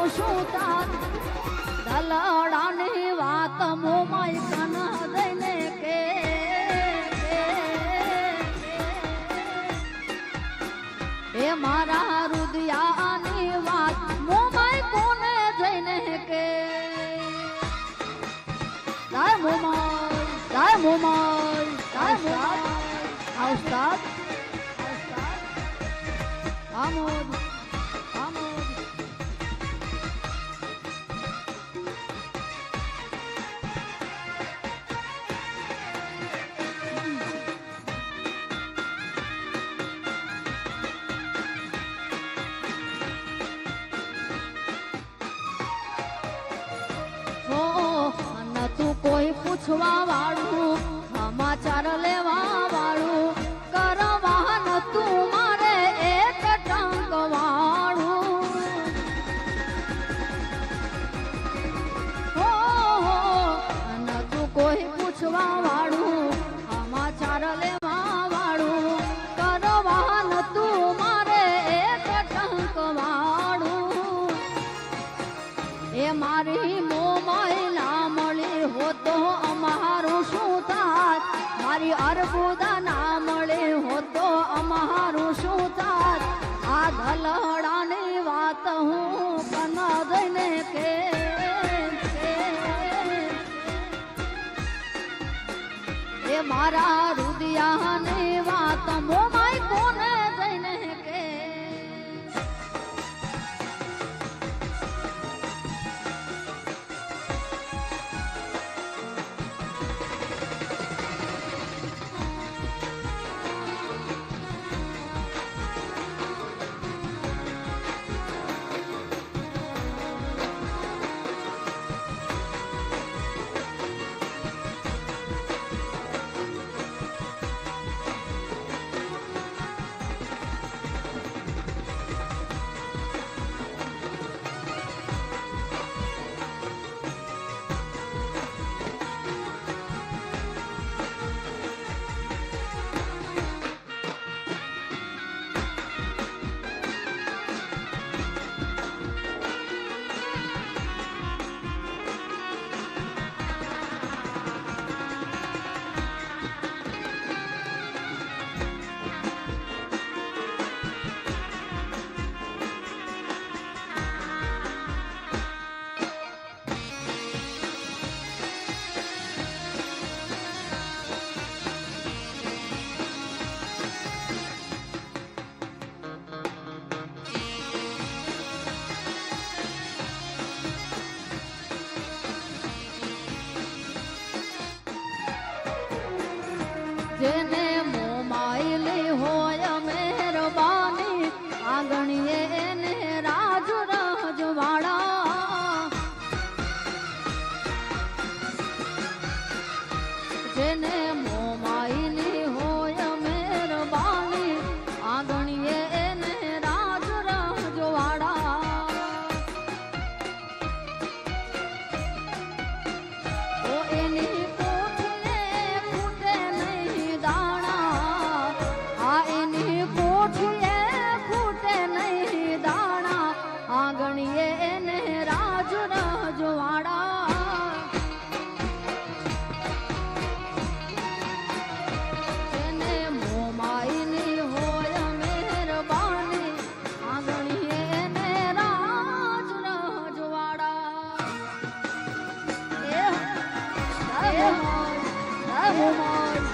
શું તાર દલડાની વાત મોમાઈ કન દઈને કે એ મારા રુદિયાની વાત મોમાઈ કોને જઈને કે દાય મોમાઈ આ ઉસ્તાદ આમોદ કોઈ પૂછવા વાળું સમાચાર લેવા વાળું કરવા નતું મારે એક ટંક વાળું નતું કોઈ પૂછવા વાળું સમાચાર લેવા વાળું કરવા નતું મારે એક ટંક વાળું એ મારી મોમાઈ ના મળી હો તો અમારું શું થાત મારી અર્બુદા ના મળે હો તો અમારું શું થાત આ દલડાની વાત હું કન દઈને કે એ મારા રુદિયાની વાત મોમાઈ કોને દઈને કે જેને મોમાઈલી હોય મહેરબાની આંગણીએ એને રાજ રજવાડા જેને મોમાઈલી હોય મહેરબાની આંગણીએ એને રાજ રજવાડા તો એની આંગણીએ એને રાજ રજવાડા જેને મોમાઈની હોય મહેરબાની આંગણીએ એને રાજ રજવાડા એ મોમાઈ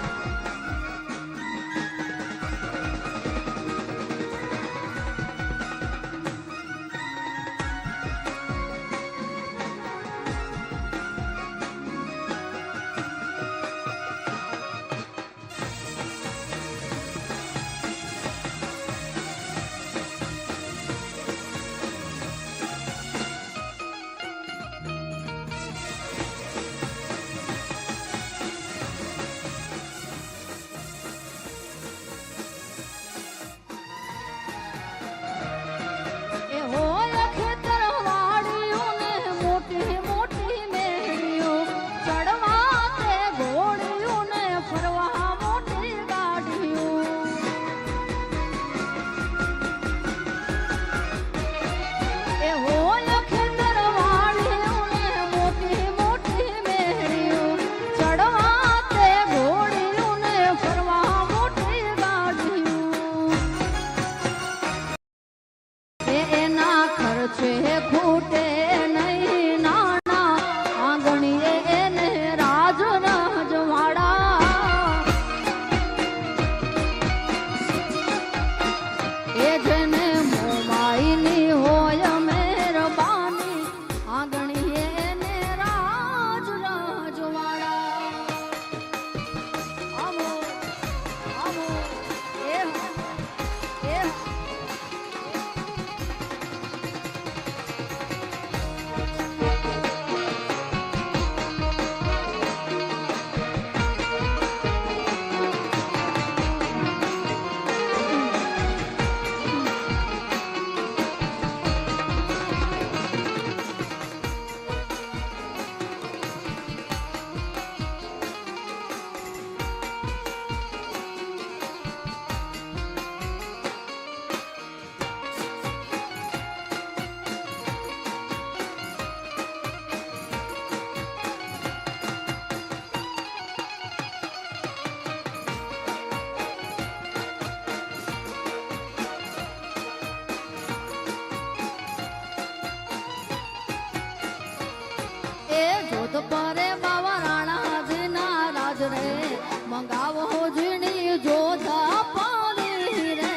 મંગાવો ઝીણી જોધા પાણી રે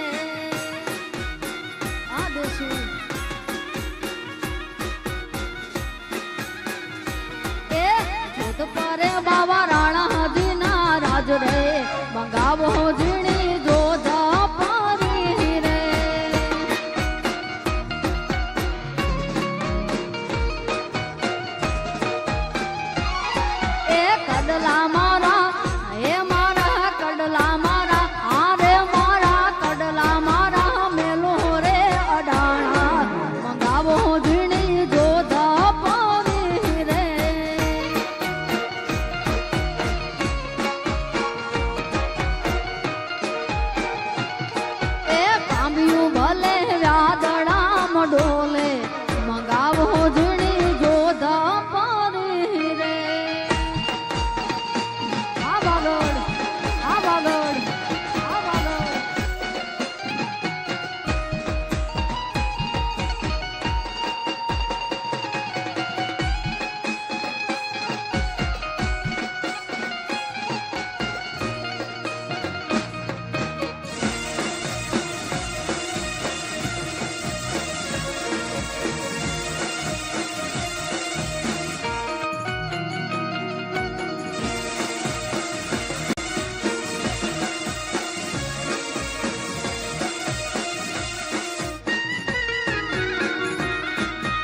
આ દેશી એ જોધ પરે બાવા રાણા દીના રાજ રે મંગાવો ઝીણી જોધા પાણી રે એ કડલા મારા હે મારા કડલા મારા આરે મારા કડલા મારા મેલો રે અડાણા મંગાવો ઝીણી જોધા પાણી રે એ કામ્યું ભલે વ્યાદડા મડોલે મંગાવો ઝીણી જોધા પાણી રે આ બાગડ આ બાગડ આ બાગડ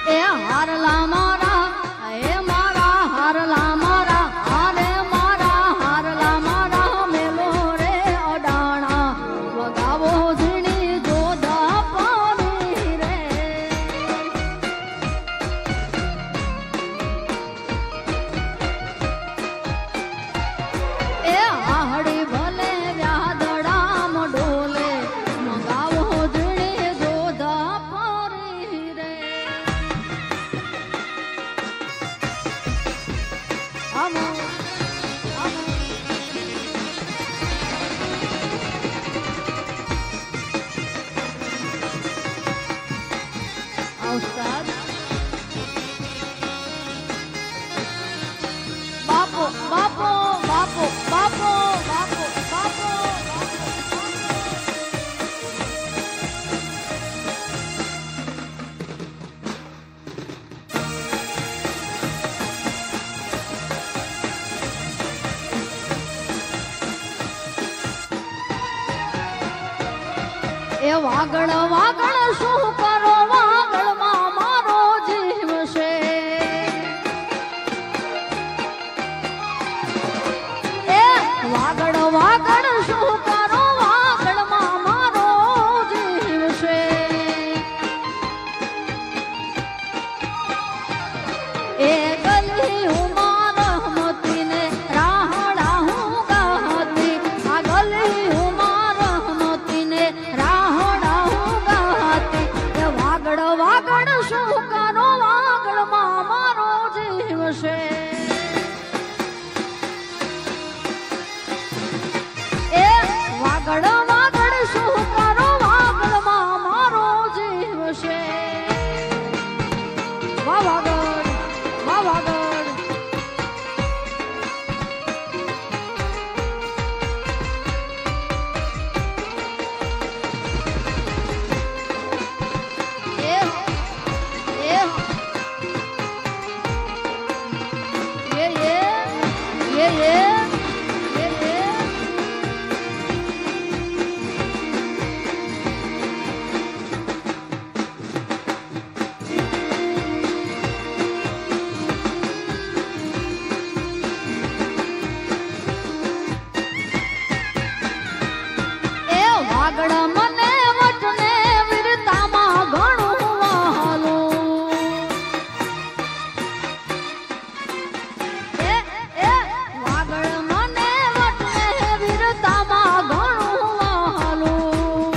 એ હારલા મારા હે મારા હારલા મારા આરે મારા હારલા મારા મેલો રે અડાણા વગાવો ઝીણી જોધા પાણી રે એ આહડી ભલે વ્યાદડા મડોલે મંગાવો ઝીણી જોધા પાણી રે આમો આમો આ ઉસ્તાદ બાપો બાપો બાપો બાપો બાપો બાપો એ વાગડ વાગડ શું કરો વાગડમાં મારો જીવ છે એ વાગડ વાગડ શું કરો વાગડમાં મારો જીવ છે એ ગલી હું મારહમતી ને રાહડા હું ગાતી આ ગલી હું મારહમતી ને રાહડા હું ગાતી એ વાગડ વાગડ શું કરો વાગડમાં મારો જીવ છે એ વાગડ વાગડ શું કરો વાગડમાં મારો જીવ છે વાહ વાગડ વાહ વાગડ એ એ વાગડ મને વટને વીરતામાં ઘણું વહાલું એ વાગડ મને વટને વીરતામાં ઘણું વહાલું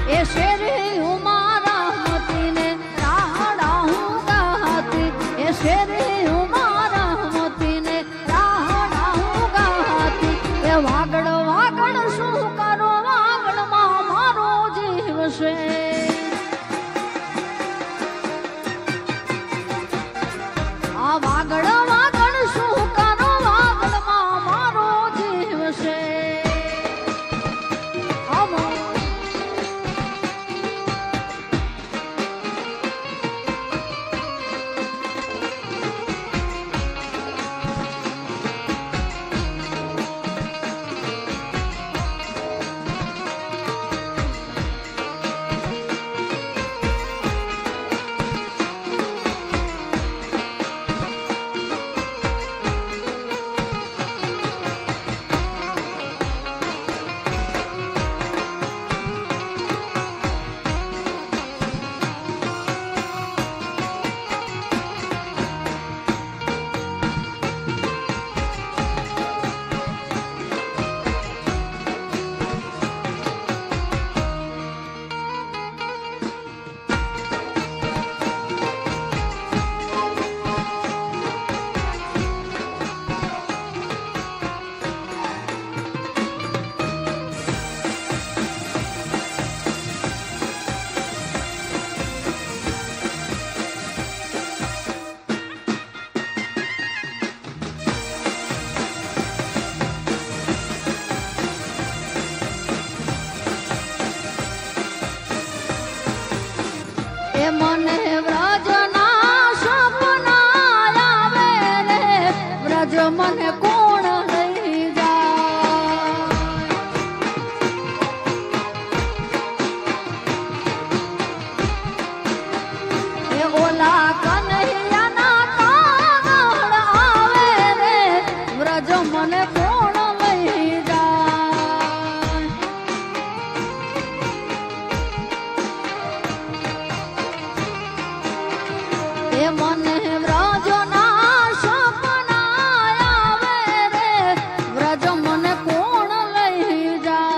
એ શેરી હું મારા મતીને રાહડા હું ગાતી એ શેરી હું મારા મતીને રાહડા હું ગાતી એ વાગડ વાગડ શું કરો વાગડમાં મારો જીવ છે આ વાગડ એ મને વ્રજના સપના આવે રે વ્રજ મને કોણ લઈ જાય એ ઓલા કનૈયાના કાગળ આવે રે વ્રજ મને કોણ લઈ જાય એ મને વ્રજના સપના આવે રે વ્રજ મને કોણ લઈ જાય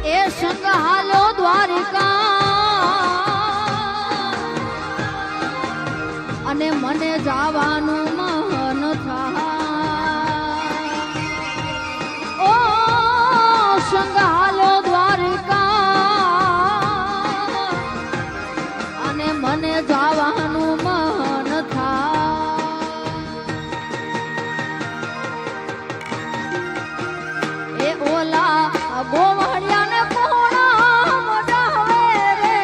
એ સંગ હાલો દ્વારિકા અને મને જવાનું મન થાય ઓ સંગ હાલો દ્વારિકા અને મને જવાનું મન થાય એ ઓલા ગોવાળિયાને કોણ મજાવે રે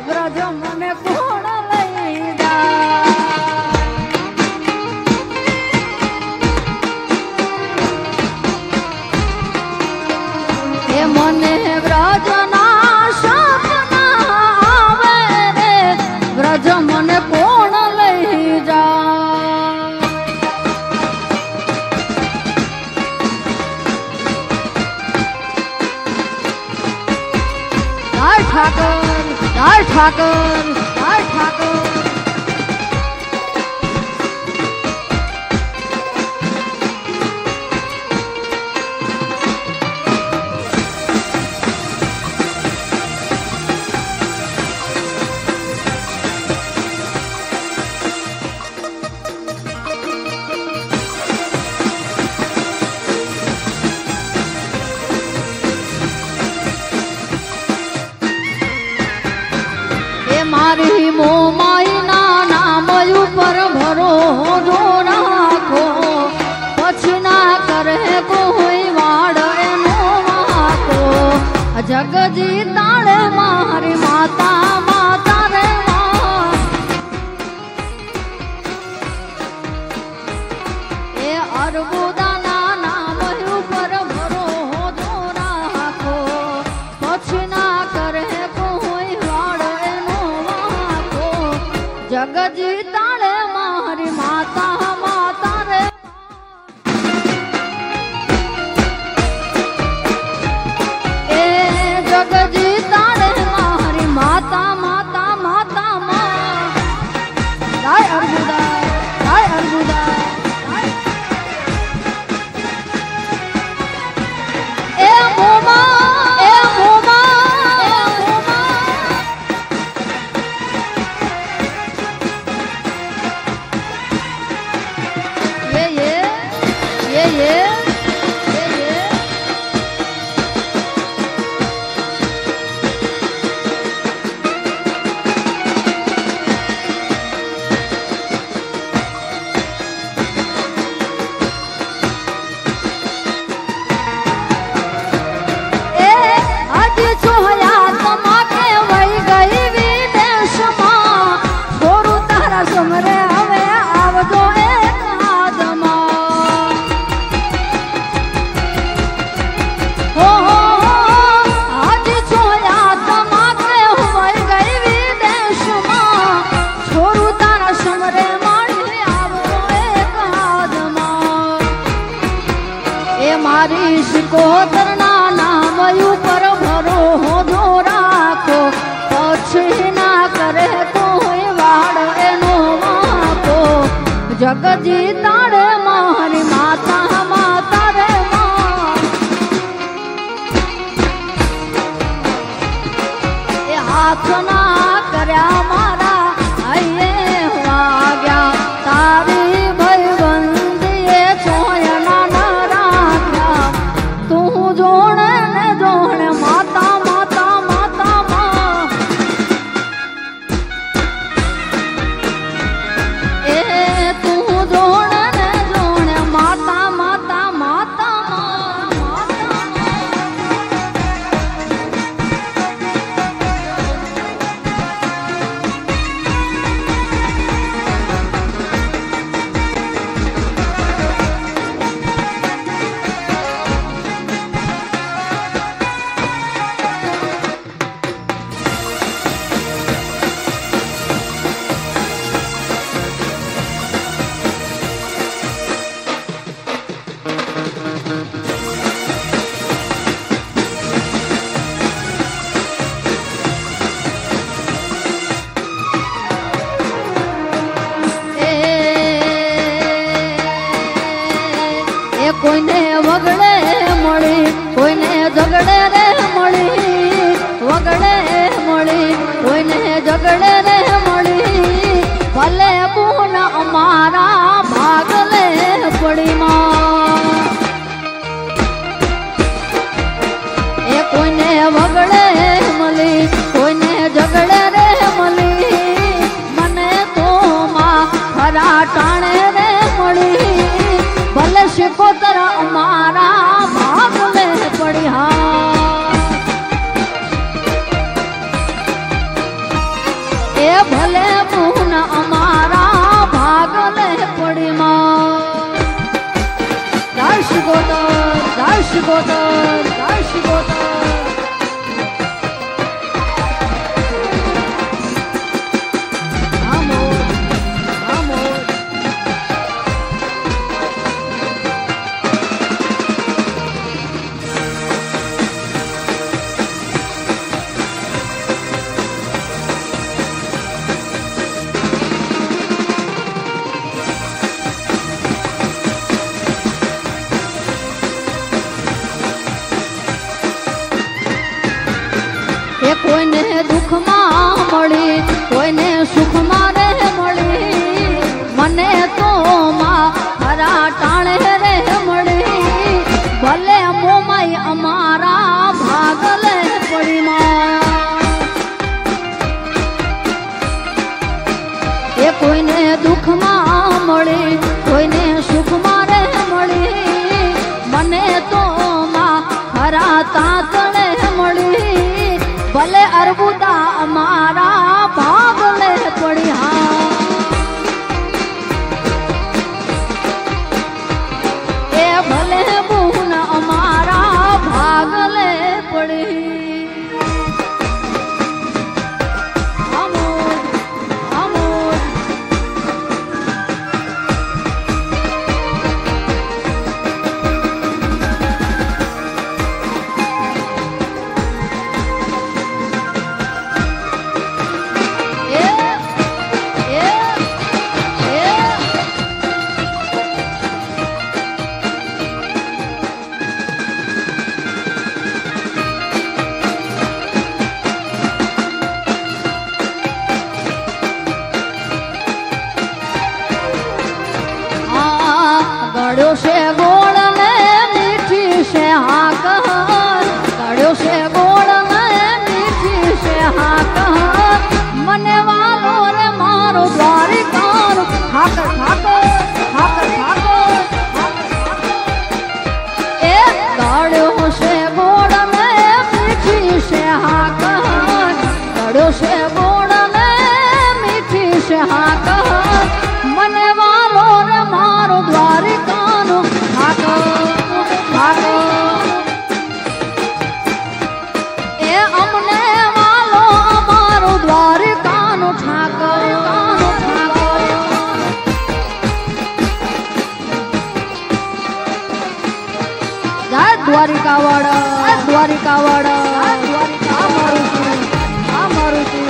વ્રજ મને કોણ લઈ જાય એ મને વ્રજના સપના આવે રે વ્રજ મને કોણ લઈ જાય ઠાકર જય ઠાકર જય ઠાકર મારી મોમાઈના નામ ઉપર ભરોસો રાખો પછી ના કરે કોઈ વાડ એનો વાકો જગજી તાળે મારી માતા માતા રે એ અર્બુદાના નામ ઉપર ભરોસો રાખો પછી ના કરે કોઈ વાડ જગજી તાળે મારી માતા માતા રે એ જગજી તાળે મારી માતા માતા માતા માં જય અર્બુદા જય અર્બુદા એ મોમા એ મારી શિકોતરના નામ ઉપર ભરોસો રાખો, પછી ના કરે કોઈ વાડ એનો વાંકો. જગજી તારે મારી માતા માતા રે એ હાથ ના કર્યા મારા હૈયે વાગ્યા તારી ભાઈબંધીએ ચોયના ના રાખ્યા તું જોણે ને જોણે માતા માતા માતા મા એ તું જોણે ને જોણે માતા માતા માતા કોઈને વગડે મળી કોઈને ઝગડે રે મળી વગડે મળી કોઈને ઝગડે રે મળી ભલે પૂન અમારા ભાગલે પડી માં એ કોઈને વગડે મળી કોઈને ઝગડે રે મળી મને તો માં ખરા ટાણે રે મળી ભલે શિકોતર અમારા ભાગલે પડી હા એ ભલે પૂન અમારા ભાગલે પડી માં જય શિકોતર જય શિકોતર જય શિકોતર કોઈને દુઃખમાં મળી કોઈને સુખમાં રે મળી મને તો માં ખરા ટાણે રે મળી ભલે મોમાઈ અમારા ભાગલે પડી માં એ કોઈને દુઃખમાં મળી કોઈને સુખમાં રે મળી મને તો માં ખરા તાતણે મળી ભલે અર્બુદા અમારા ભાગલે પડી હા એ ભલે બૂન અમારા ભાગલે પડી ગળ્યો છે ગોળ ને મીઠી છે હાક ગળ્યો છે ગોળ ને મીઠી છે હાક મને વાલો રે મારો દ્વારિકાનો ઠાકર ઠાકર ઠાકર ઠાકર એ ગળ્યો છે ગોળ ને મીઠી છે હાક ગળ્યો છે ગોળ ને મીઠી છે હાક મને વાલો રે મારો દ્વારિકાનો ઠાકર ઠાકર એ અમને વાલો અમારો દ્વારિકાનો ઠાકર જય દ્વારિકાવાળા દ્વારિકાવાળા દ્વારિકા મારું છું આ મારું છું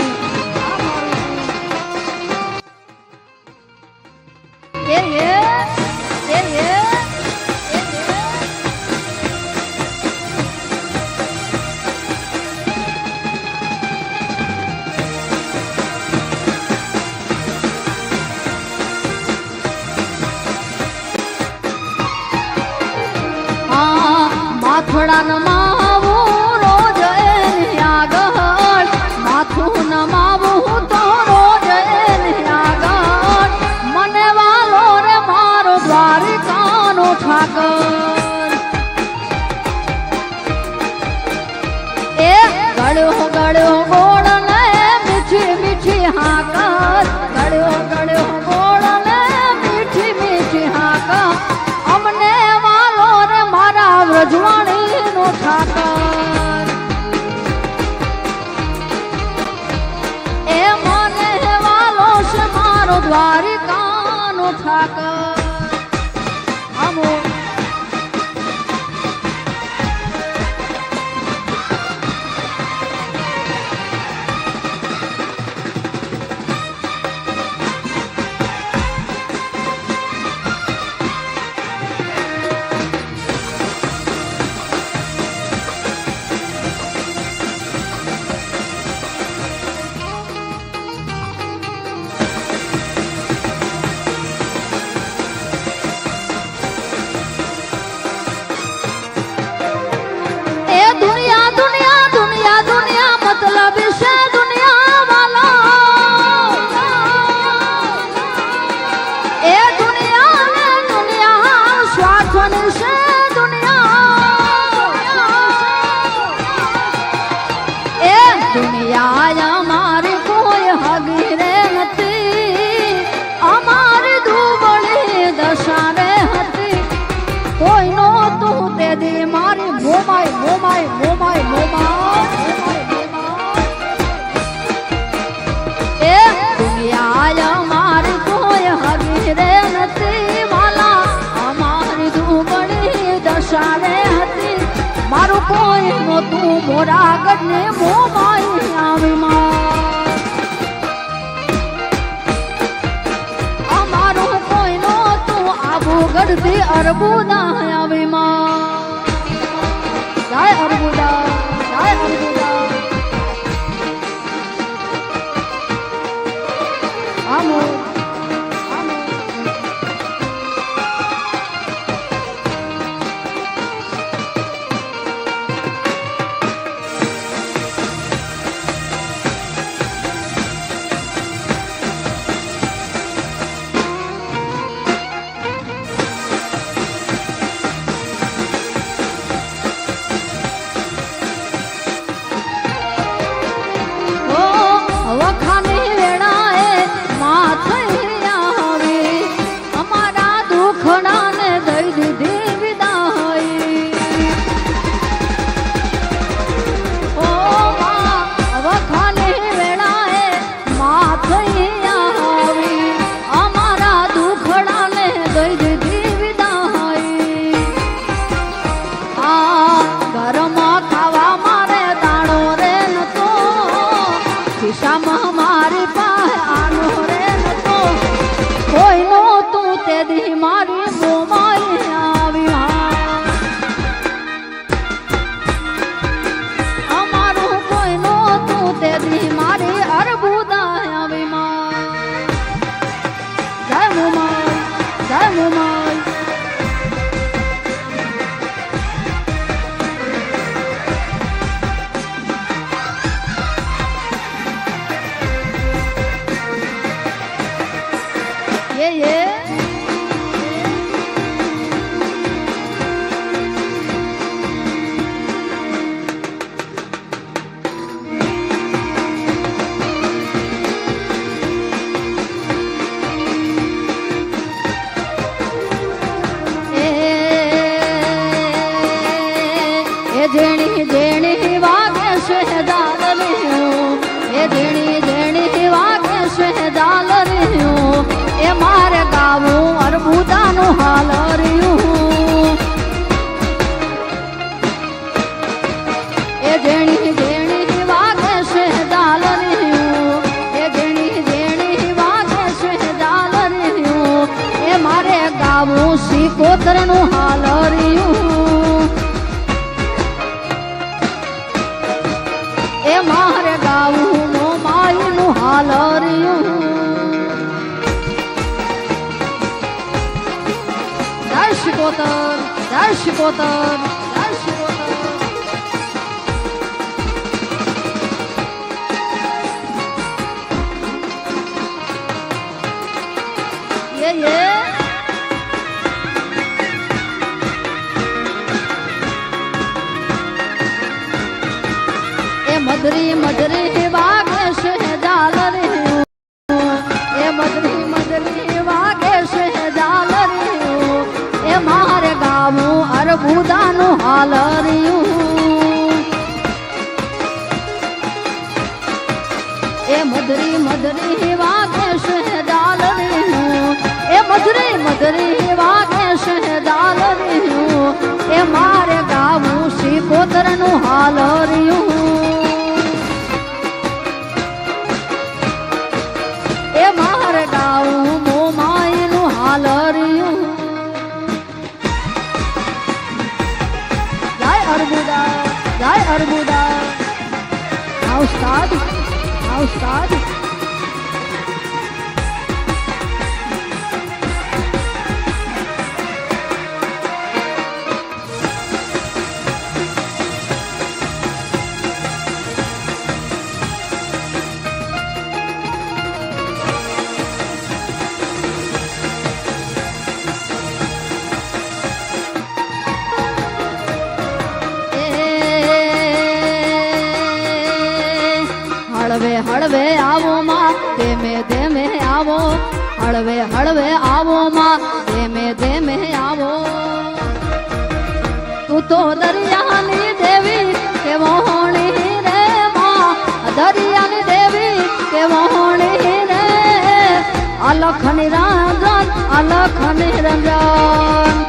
માથડા નમાવું રોજ એની આગળ, માથું નમાવું તો રોજ એની આગળ, મને વાલો રે મારો દ્વારિકાનો ઠાકર. એ ગળ્યો ગળ્યો ગોળ ને મીઠી મીઠી હાકર, ગળ્યો ગળ્યો ગોળ ને મીઠી મીઠી હાકર, અમને વાલો રે મારા વ્રજવાણી નો ઠાકર. એ મને વાલો છે મારો દ્વારિકાનો ઠાકર. આમો मतलब से दुनिया वाला, ए दुनिया ने दुनिया स्वार्थन से दुनिया, ए दुनिया हमारी कोई हगी रे नती, हमारी दुबળી दशा रे हती, कोई नो तू ते दी मारी मोमाई मोमाई मोमाई मोमाई. અમારી કોઈ હગી રે નથી વાલા, અમારી દુબળી દશા રે હતી, મારું કોઈ નહોતું મોરાગઢ ને મોમાઈ આવી માં, અમારું કોઈ નહોતું આબુગઢ થી અરબુદા આવી માં. જય અરબુદા, જય અરબુદા. Amor, amor. Oh, wakhani venae માથે આવી, અમારા દુખડા ને દઈ દીધી વિદાઈ. ઓ વખાની વેળાએ માથે આવી, અમારા દુખડા ને દઈ દીધી વિદાઈ. આ ઘરમાં ખાવા મારે દાણો રે નતો, ખિસ્સામાં મારી પાસે આનો રે નતો, કોઈ નહોતું તે દી મારી મોમાઈ આવી. અમારું કોઈ નહોતું તે દી મારી અરબુદા આવી માં. જય મોમાઈ, જય મોમાઈ. Yeah, yeah. જેણી જેણી વાગે શહેદાલ રહ્યો, એ જેણી જેણી વાગે શહેદાલ રહ્યો, એ મારે ગાવ શિકોતર જય શિકોતર મધરી મધરી વાગે છે ઝાલરી એ મધરી મધરી વાગે છે ઝાલરી એ મારે ગાવું અરબુદાનું હાલરિયું એ મધરી મધરી વાગે છે ઝાલરી એ મધરી મધરી વાગે છે ઝાલરી એ મારે ગાવું શિકોતરનું હાલરિયું એ મારે ગાવું મોમાઈનું હાલરિયું જય અરબુદા જય અરબુદા ઉસ્તાદ ઉસ્તાદ હળવે હળવે આવો માં ધીમે ધીમે આવો હળવે હળવે આવો માં ધીમે ધીમે આવો તું તો દરિયાની દેવી કે વહોણી રે માં દરિયાની દેવી કે વહોણી રે અલખ નિરંજન અલખ નિરંજન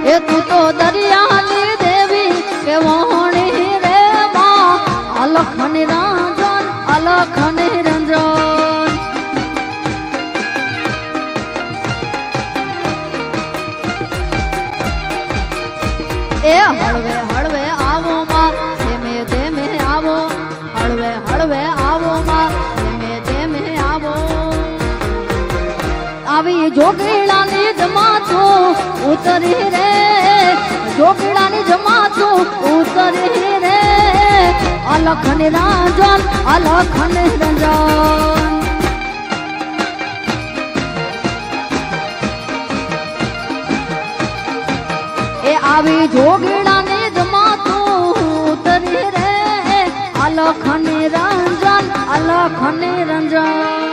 એ તું તો દરિયાની દેવી કે વહોણી રે માં અલખ નિરંજન અલખ નિરંજન એ હળવે હળવે આવો માં ધીમે ધીમે આવો હળવે હળવે આવો માં ધીમે ધીમે આવો આવી જોગીલાની જમાતું ઉતરી રે જોગીલાની જમાતું ઉતરી રે અલખ નિરંજન અલખ નિરંજન એ આવી જોગીલાની જમાતું ઉતરી રે અલખ નિરંજન અલખ નિરંજન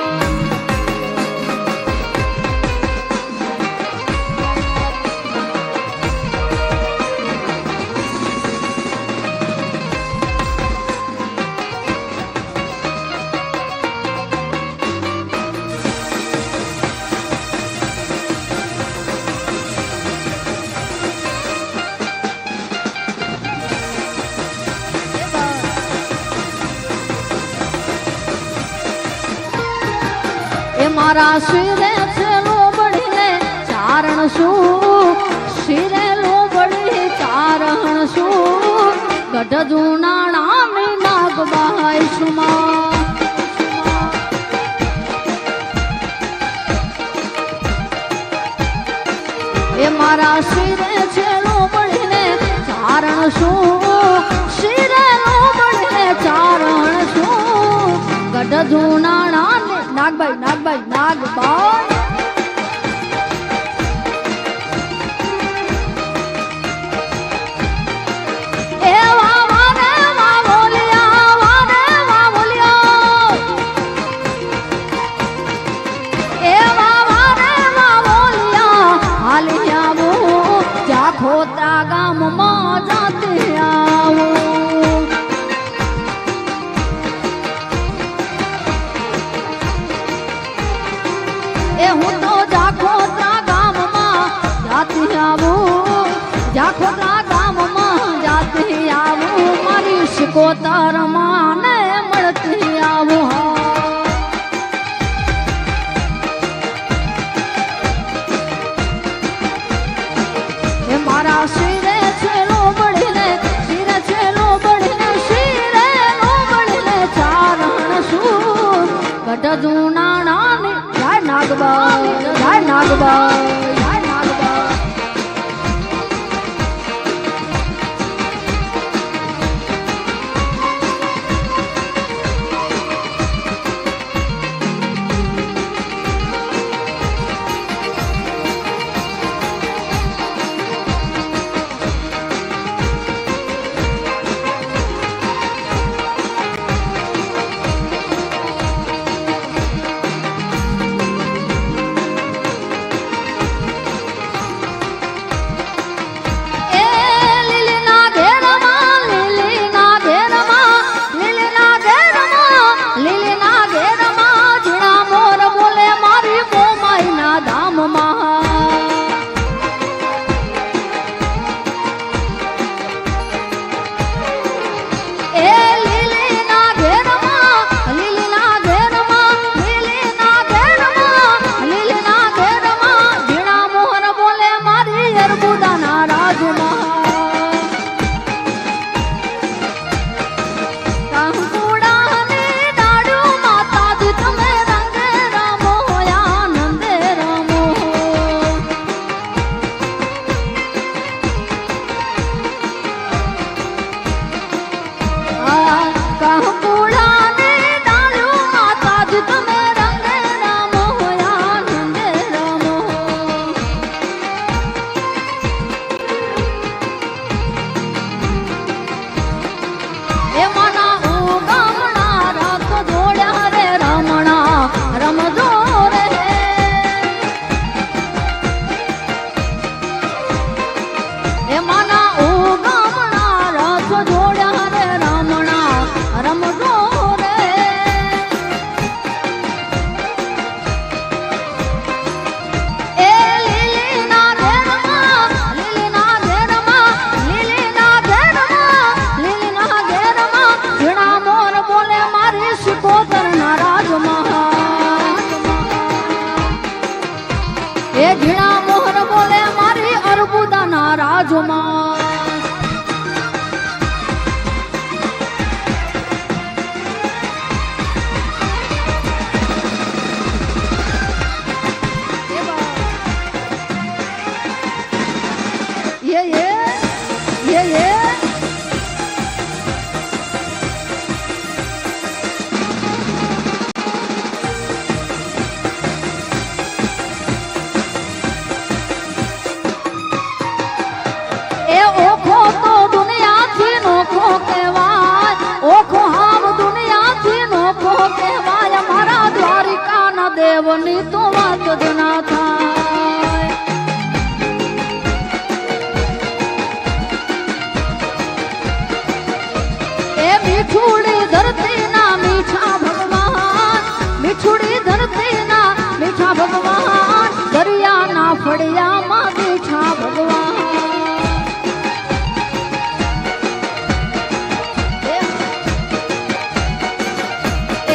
મારા શિરે છે લોબડીને ચારણ શું શિરે લોબડી ચારણ શું ગઢ જૂનાણાની નાગબાઈ સુમા એ મારા શિરે છે લોબડીને ચારણ શું શિરે લોબડીને ચારણ શું ગઢ જૂનાણાની નાગબાઈ નાગબાઈ નાગબાઈ એ વાવા રે વા બોલિયા વા રે વા બોલિયા એ વાવા રે વા બોલિયા હાલી આવો જાખોતા ગામમાં જાતી આવો હું તો જાખોત્રા ગામમાં જાતી આવું જાખોત્રા ગામમાં જાતી આવું મારી શિકોતર માને મળતી આવું એ મારા શિરે છેલો બળીને શિરે છેલો બળીને શિરે લો બળીને ચારણ શું ગઢ જૂનાણા દેવની તો વાત જ ના થાય. એ મીઠુડી ધરતીના મીઠા ભગવાન, મીઠુડી ધરતીના મીઠા ભગવાન, દરિયાના ફળિયામાં મીઠા ભગવાન.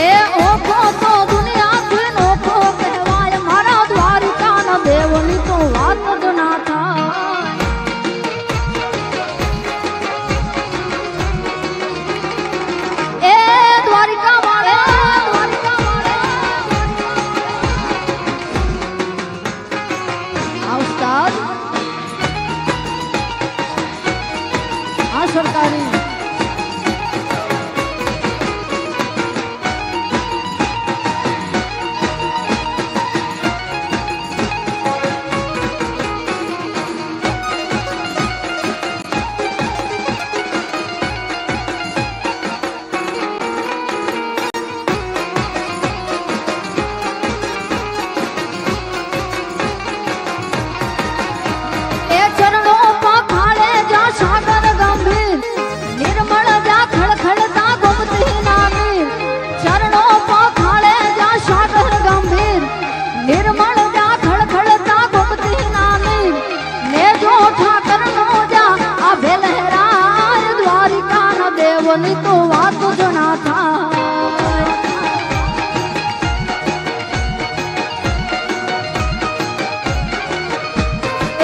એ ઓખો તો દુનિયાથી નોખો કહેવાય, મારા દ્વારિકાના દેવની તો વાત જ ના થાય. એ દ્વારિકા વાળા, દ્વારિકા વાળા. આ ઉસ્તાદ આ સરકારી દેવની તો વાત જ ના થાય.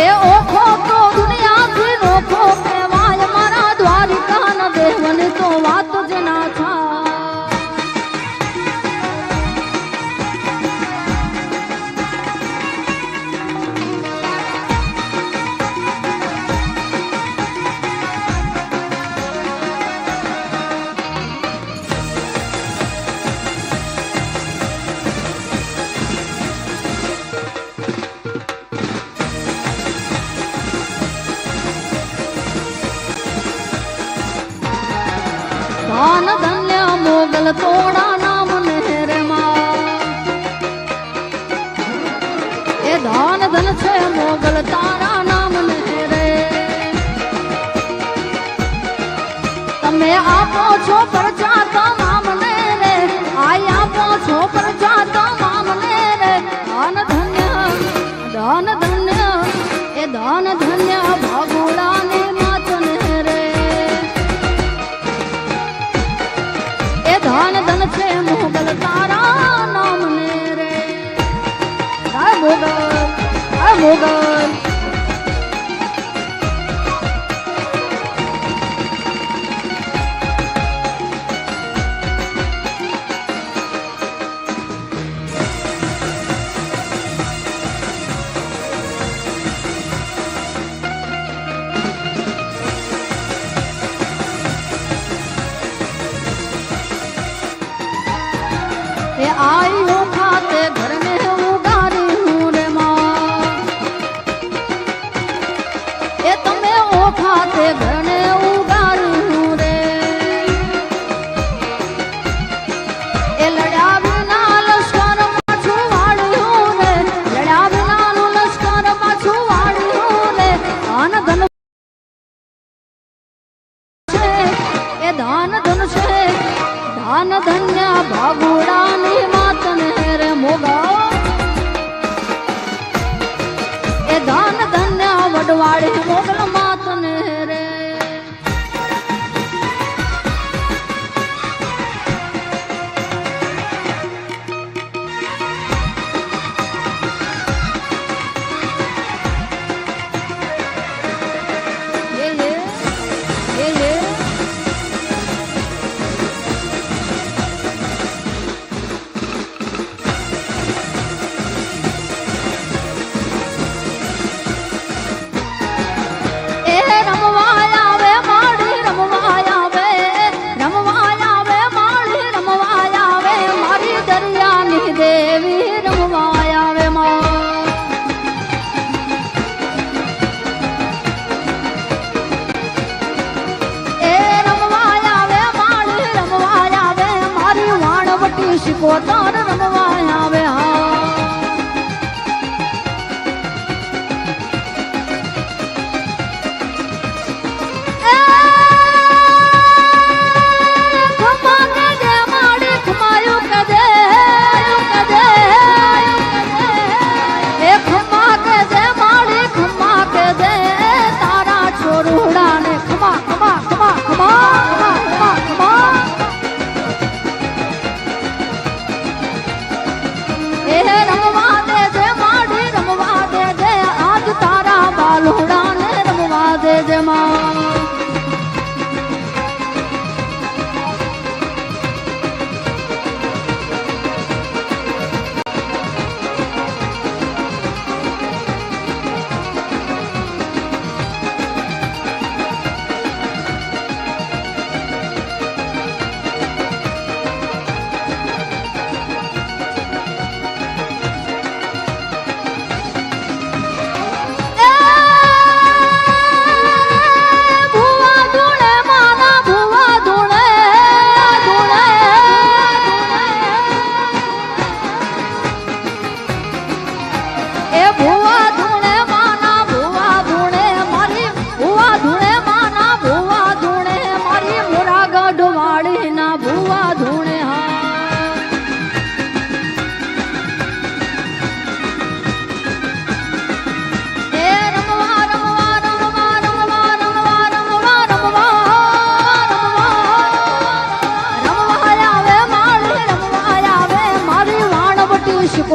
એ ઓખો તો દુનિયાથી નોખો કહેવાય, મારા દ્વારિકાના દેવની તો વાત જ ના થાય. ધન ધન્ય મોગલ તોડા નામ રે માં. એ ધન ધન છે મોગલ તારા નામ રે. તમે આપો છો પ્રજા તમામને રે, આઈ આપો છો પ્રજા તમામને રે. ધન ધન્ય ધન ધન્ય એ ધન ધન્ય ભગોડાની માતને રે. ધન ધન છે મોગલ તારા નામ ને રે. આ મોગલ, આ મોગલ. એ आई हूँ खाते घर में उगारी हूँ रे माँ. ए तमे ओ खाते घर ने उगारी हूँ रे. ए लड़ा बिना लश्कर पाछू वाड़ी हूँ रे, लड़ा बिना लश्कर पाछू वाड़ी हूँ रे. धन धन ए धन धन से धन धन्य भगुડાની માતને રે મોગા. એ ધન ધન્ય વડવાડી મોગલ માતને રે. શિકોતર રમવા આવે હા.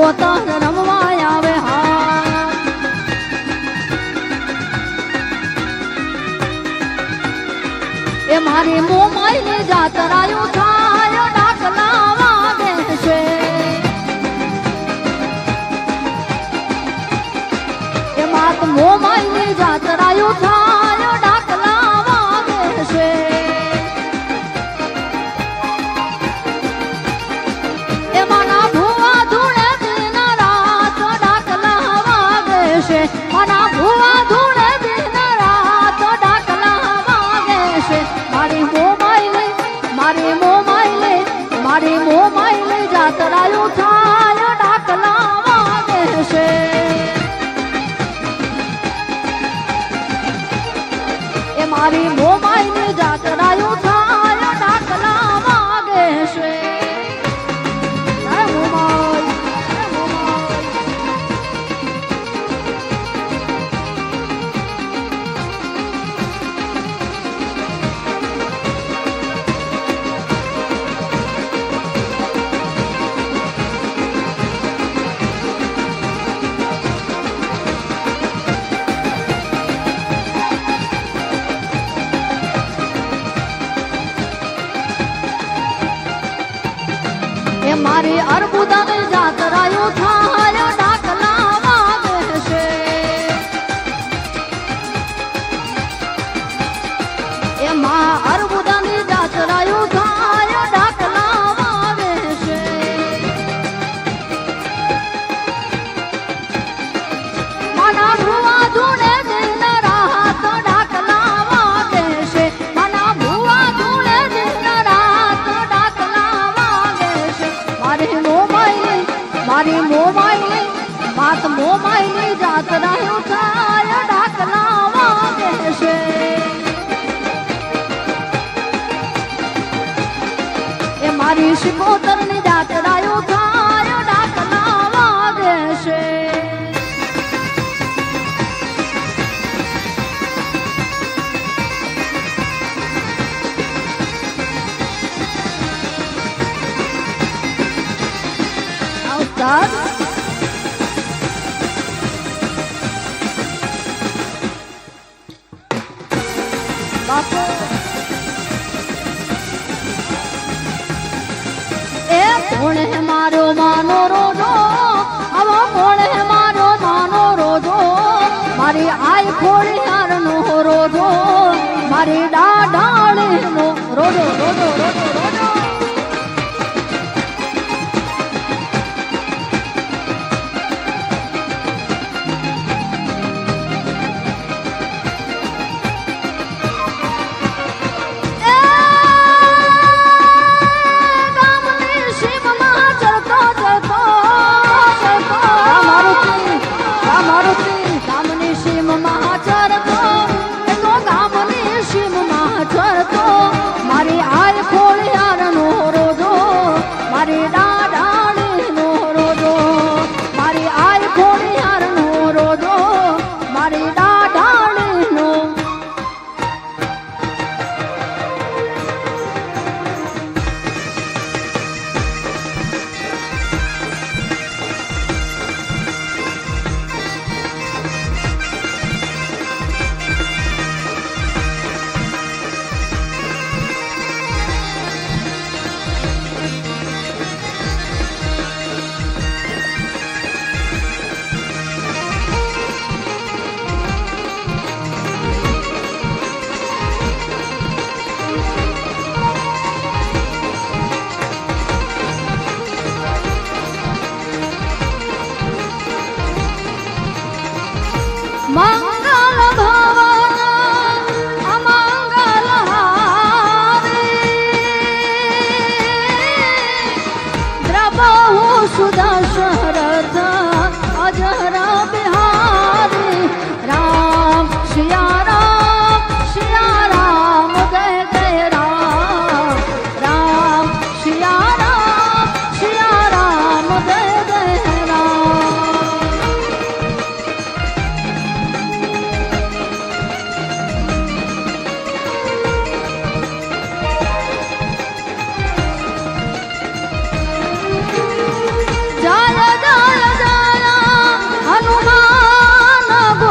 ગોતર રમવા આવે હા એ મારી મોમાઈની જાતરાયું થાય ડાકલા વાગે છે એ માત મોમાઈની જાતરાયું થાય ડાકલા વાગે છે એ માના ભુવા ધૂળે દિન રાત ડાકલા વાગે છે માના ભુવા ધૂળે દિન રાત ડાકલા વાગે છે મારી મોમાઈલે જાતરાયું થાય ડાકલા વાગે છે એ મારી મોમાઈલે જાતરાયું થાય ડાકલા વાગે છે એ મારી અર્બુદાની જાતરાયું થાય ડાકલા વાગે છે એ માં અર્બુદાની જાતરાયું થાય ડાકલા વાગે છે માના ભુવા ધૂળે દિન રાત ડાકલા વાગે છે માના ભુવા ધૂળે દિન રાત ડાકલા વાગે છે મારી મોમાઈલે માત મોમાઈલે જાતરાયું થાય ડાકલા વાગે છે એ મારી શિકોતરની જાતરાયું થાય ડાકલા વાગે છે બાપુ એ કોણ હે મારો માનો રોજો આવો કોણ હે મારો માનો રોજો મારી આઈ ખોળી હારનો રોજો મારી ડાળીનો રોજો રોજો રોજો રોજો મારી આય ખોળી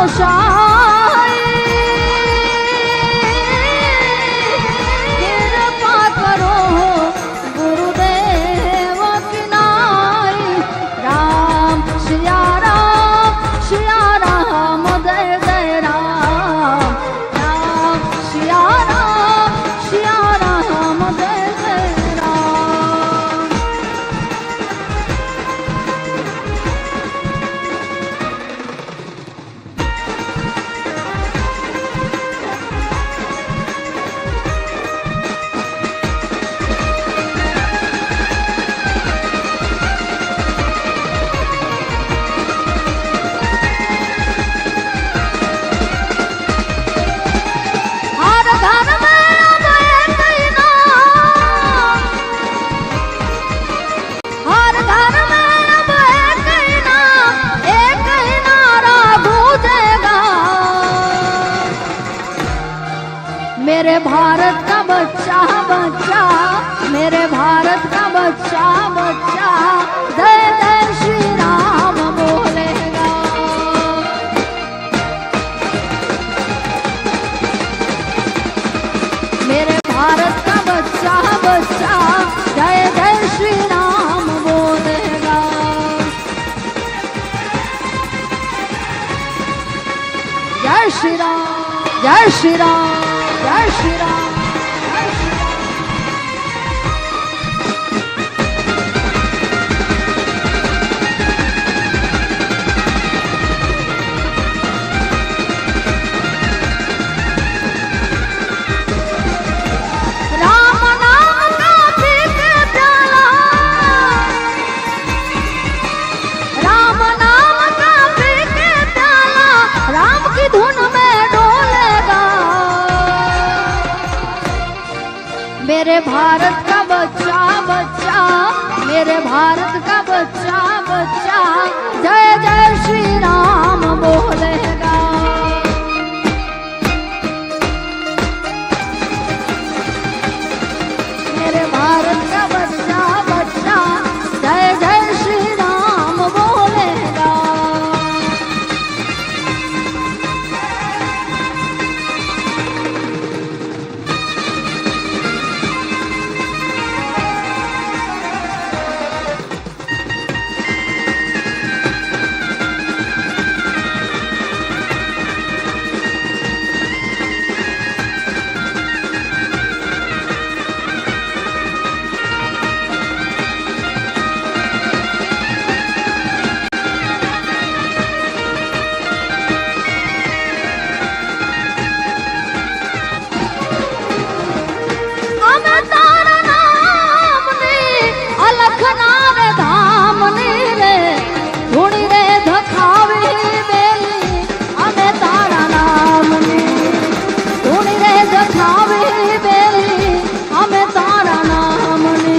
गोसाई कृपा करो गुरुदेव की नाई। राम सिया राम जय जय राम। राम सिया राम जय जय राम। हर घर में अब एक ही नाम, हर घर में अब एक ही नाम, एक ही नारा गूंजेगा। मेरे भारत का बच्चा बच्चा, मेरे भारत का बच्चा बच्चा जय जय श्री राम बोलेगा। मेरे भारत का बच्चा बच्चा जय जय श्री राम बोलेगा। जय श्री राम जय श्री राम जय श्री राम जय श्री राम। राम नाम का पीत प्याला, राम नाम का पीत प्याला राम की धुन में डोलेगा। मेरे भारत का बच्चा बच्चा, मेरे भारत का बच्चा बच्चा जय जय श्री राम बोलेगा। मेरे भारत का बच्चा बच्चा जय जय श्री राम बोलेगा। અમે તારા નામની અલખ નારે ધામની રે ધૂણી રે ધખાવી બેલી। અમે તારા નામની ધૂણી રે ધખાવી બેલી। અમે તારા નામની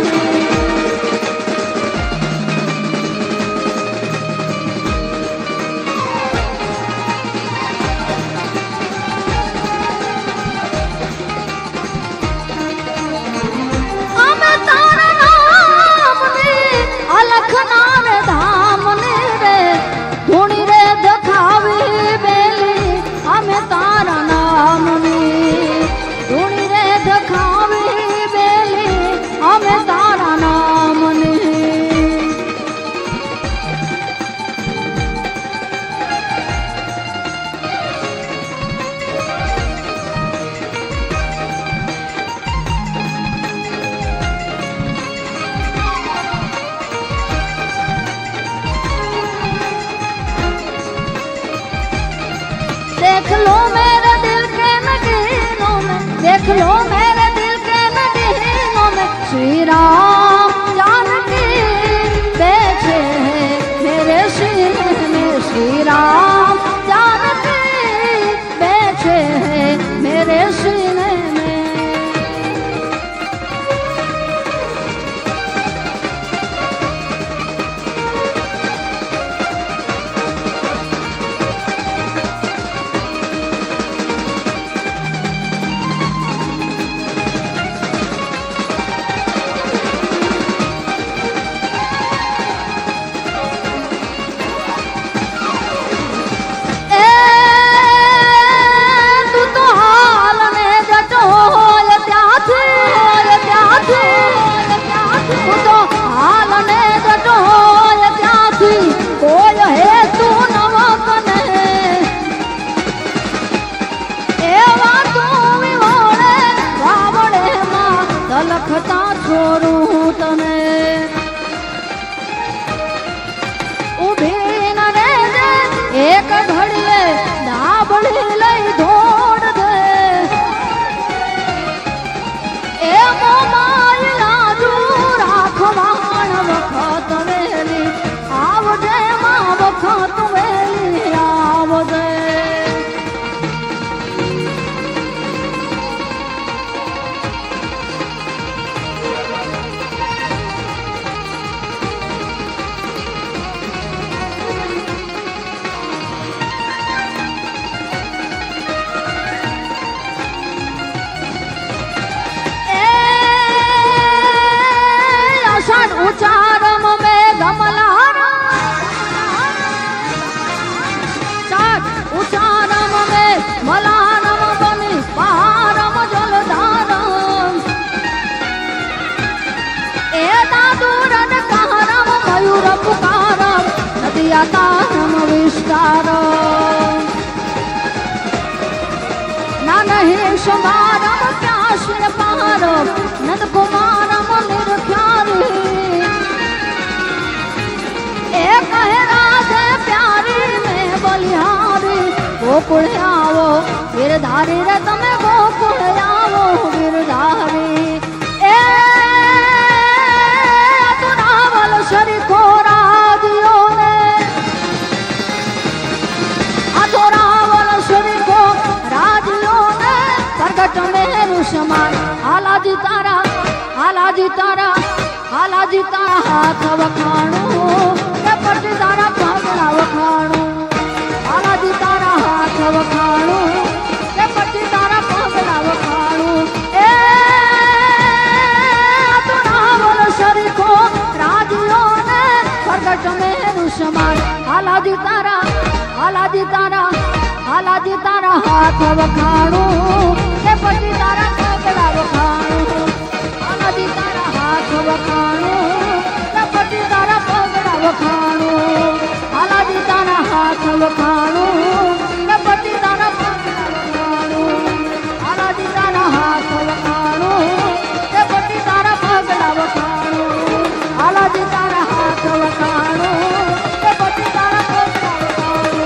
અમે તારા નામની અલખ નારે ધામની રે ધૂણી રે ધખાવી બેલી। અમે તારા નામની ધૂણી રે ધખાવી બેલી। અમે તારા નામની देख लो मेरे दिल के नगीनों में, देख लो मेरे दिल के नगीनों में श्री राम जानकी बैठे हैं मेरे सीने में। श्री राम जानकी बैठे हैं मेरे सीने में। ઓળખતા છોરું તને ઉભી ન રહેજે એક ઘડીએ ડાબડી લઈ દોડ દે એ મોમાય લાજુ રાખવાણ વખત વેલી આવજે માં વખત વેલી આવજે उचारम में गमलारा उचारम में मलारम बनी पारम जलधारम ए दादूरन कारम मयूर पुकारम नदिया तारम विस्तारम ना नहीं शुमारम प्यास पारम नंद कुमारम निर्ख्यारी कहे राधे प्यारी में बलिहारी गोकुल आवो गिरधारी रे तमे गोकुल आवो गिरधारी ए तुरावल शरीको राजियो ने अतुरावल शरीको राजियो ने प्रगट में रुषमान हालाजी तारा हालाजी तारा हालाजी तारा हाथ वखाणू पटी तारा पगला वखाणू हालाजी तारा हाथ वखाणू पटी तारा पगला वखाणू ए तुरावल शरीको राजियो ने प्रगट में रुषमान हालाजी तारा हालाजी तारा हालाजी तारा हाथ वखाणू पटी तारा पगला वखाणू हालाजी तारा हाथ वखाणू पटी तारा पगला वखाणू हालाजी तारा हाथ वखाणू पटी तारा पगला वखाणू हालाजी तारा हाथ वखाणू पटी तारा पगला वखाणू हालाजी तारा हाथ वखाणू पटी तारा पगला वखाणू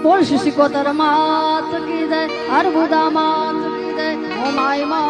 बोल शिशिकोतर मात की जय अर्बुदा मात की जय ओ माई माँ